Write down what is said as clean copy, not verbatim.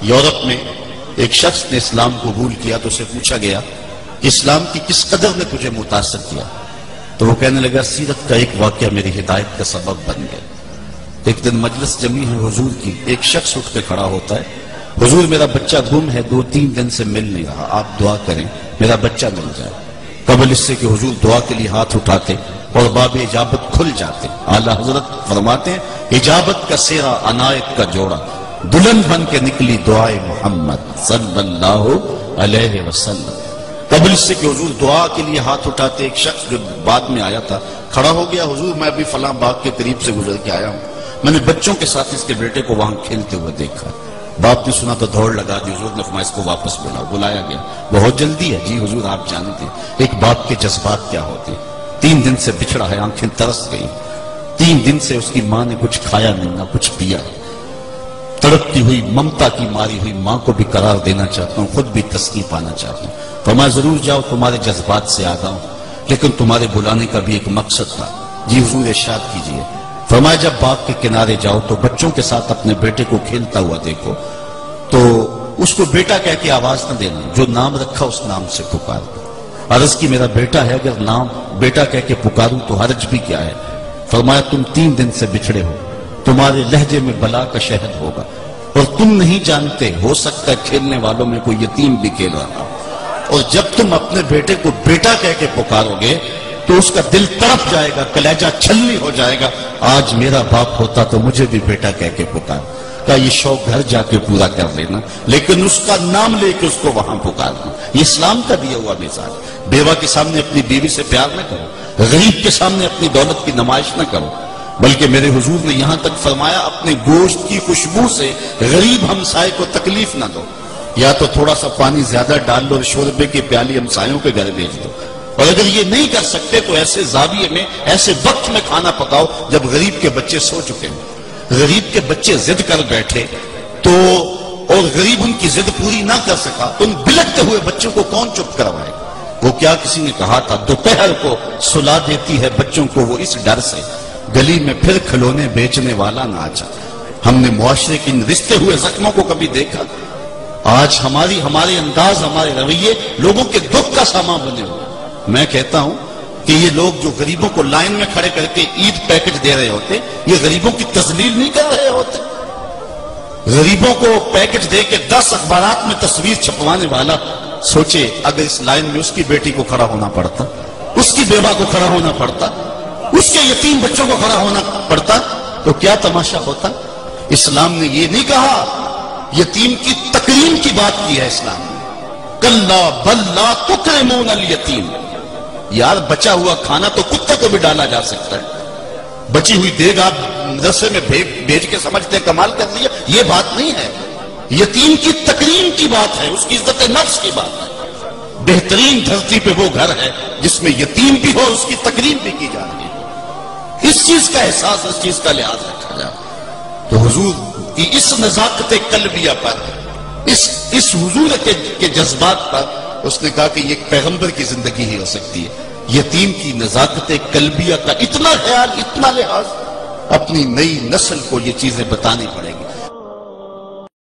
Europe میں ایک شخص نے اسلام قبول کیا تو اسے پوچھا گیا کہ اسلام کی کس قدر نے تجھے متاثر کیا؟ تو وہ کہنے لگا سیرت کا ایک واقعہ میری ہدایت کا سبب بن گیا۔ ایک دن مجلس جمی ہے حضور کی، ایک شخص اٹھ کے کھڑا ہوتا ہے، حضور میرا بچہ گم ہے، 2-3 دن سے مل نہیں رہا، آپ دعا کریں میرا بچہ مل جائے۔ قبل اس سے کہ حضور دعا کے لیے ہاتھ اٹھاتے اور باب اجابت کھل جاتے، اعلیٰ حضرت فرماتے ہیں اجابت کا سیرا عنایت کا جوڑا، دلہن بن کے نکلی دعائے محمد صلی اللہ علیہ وسلم۔ قبل اس سے کہ حضور دعا کے لیے ہاتھ اٹھاتے، ایک شخص جو بعد میں آیا تھا کھڑا ہو گیا، حضور میں ابھی فلاں باغ کے قریب سے گزر کے آیا ہوں، میں نے بچوں کے ساتھ اس کے بیٹے کو وہاں کھیلتے ہوئے دیکھا۔ باپ نے سنا تو دوڑ لگا دی، حضور نے فرمایا اس کو واپس بلایا گیا۔ بہت جلدی ہے جی حضور، آپ جانتے ایک باپ کے جذبات کیا ہوتے، 3 دن سے بچھڑا ہے، آنکھیں ترس گئی، 3 دن سے اس کی ماں نے کچھ کھایا نہیں نہ کچھ پیا، تڑپتی ہوئی ممتا کی ماری ہوئی ماں کو بھی قرار دینا چاہتا ہوں، خود بھی تسکین پانا چاہتا ہوں۔ فرمایا ضرور جاؤ، تمہارے جذبات سے آگاہ ہوں، لیکن تمہارے بلانے کا بھی ایک مقصد تھا۔ جی حضور ارشاد کیجئے۔ فرمایا جب باغ کے کنارے جاؤ تو بچوں کے ساتھ اپنے بیٹے کو کھیلتا ہوا دیکھو تو اس کو بیٹا کہہ کے آواز نہ دینا، جو نام رکھا اس نام سے پکار دو۔ عرض کی میرا بیٹا ہے، اگر نام بیٹا کہہ کے پکاروں تو حرج بھی کیا ہے؟ فرمایا تم 3 دن سے بچھڑے ہو، تمہارے لہجے میں بلا کا شہد ہوگا اور تم نہیں جانتے، ہو سکتا ہے کھیلنے والوں میں کوئی یتیم بھی کھیل رہا ہو، اور جب تم اپنے بیٹے کو بیٹا کہہ کے پکارو گے تو اس کا دل تڑپ جائے گا، کلیجہ چھلنی ہو جائے گا، آج میرا باپ ہوتا تو مجھے بھی بیٹا کہہ کے پکار۔ کہا یہ شوق گھر جا کے پورا کر لینا، لیکن اس کا نام لے کے اس کو وہاں پکارنا۔ یہ اسلام کا دیا ہوا مثال۔ بیوہ کے سامنے اپنی بیوی سے پیار نہ کرو، غریب کے سامنے اپنی دولت کی نمائش نہ کرو، بلکہ میرے حضور نے یہاں تک فرمایا اپنے گوشت کی خوشبو سے غریب ہمسائے کو تکلیف نہ دو، یا تو تھوڑا سا پانی زیادہ ڈال لو اور شوربے کی پیالی ہمسایوں کے گھر بھیج دو، اور اگر یہ نہیں کر سکتے تو ایسے زاویے میں ایسے وقت میں کھانا پکاؤ جب غریب کے بچے سو چکے ہیں۔ غریب کے بچے ضد کر بیٹھے تو اور غریب ان کی ضد پوری نہ کر سکا تو ان بلکتے ہوئے بچوں کو کون چپ کروائے؟ وہ کیا کسی نے کہا تھا دوپہر کو سلا دیتی ہے بچوں کو وہ اس ڈر سے گلی میں پھر کھلونے بیچنے والا نہ آ جائے۔ ہم نے معاشرے کے ان رشتے ہوئے زخموں کو کبھی دیکھا؟ آج ہمارے انداز، ہمارے رویے لوگوں کے دکھ کا سامان بنے ہوئے۔ میں کہتا ہوں کہ یہ لوگ جو غریبوں کو لائن میں کھڑے کر کے عید پیکج دے رہے ہوتے، یہ غریبوں کی تذلیل نہیں کر رہے ہوتے؟ غریبوں کو پیکج دے کے 10 اخبارات میں تصویر چھپوانے والا سوچے اگر اس لائن میں اس کی بیٹی کو کھڑا ہونا پڑتا، اس کی بیوہ کو کھڑا ہونا پڑتا، اس کے یتیم بچوں کو کھڑا ہونا پڑتا تو کیا تماشا ہوتا؟ اسلام نے یہ نہیں کہا، یتیم کی تکریم کی بات کی ہے اسلام نے۔ کلا بل لا تکرمون الیتیم، یار بچا ہوا کھانا تو کتے کو بھی ڈالا جا سکتا ہے، بچی ہوئی دیگ آپ مدرسے میں بھیج کے سمجھتے کمال کر لیا، یہ بات نہیں ہے۔ یتیم کی تکریم کی بات ہے، اس کی عزت نفس کی بات ہے۔ بہترین دھرتی پہ وہ گھر ہے جس میں یتیم بھی ہو، اس کی تکریم بھی کی جا رہی ہے، اس چیز کا احساس، اس چیز کا لحاظ رکھا جائے۔ تو حضور کی اس نزاکت قلبیہ پر، اس حضور کے جذبات پر اس نے کہا کہ یہ ایک پیغمبر کی زندگی ہی ہو سکتی ہے۔ یتیم کی نزاکت قلبیہ کا اتنا خیال، اتنا لحاظ، اپنی نئی نسل کو یہ چیزیں بتانی پڑیں گی۔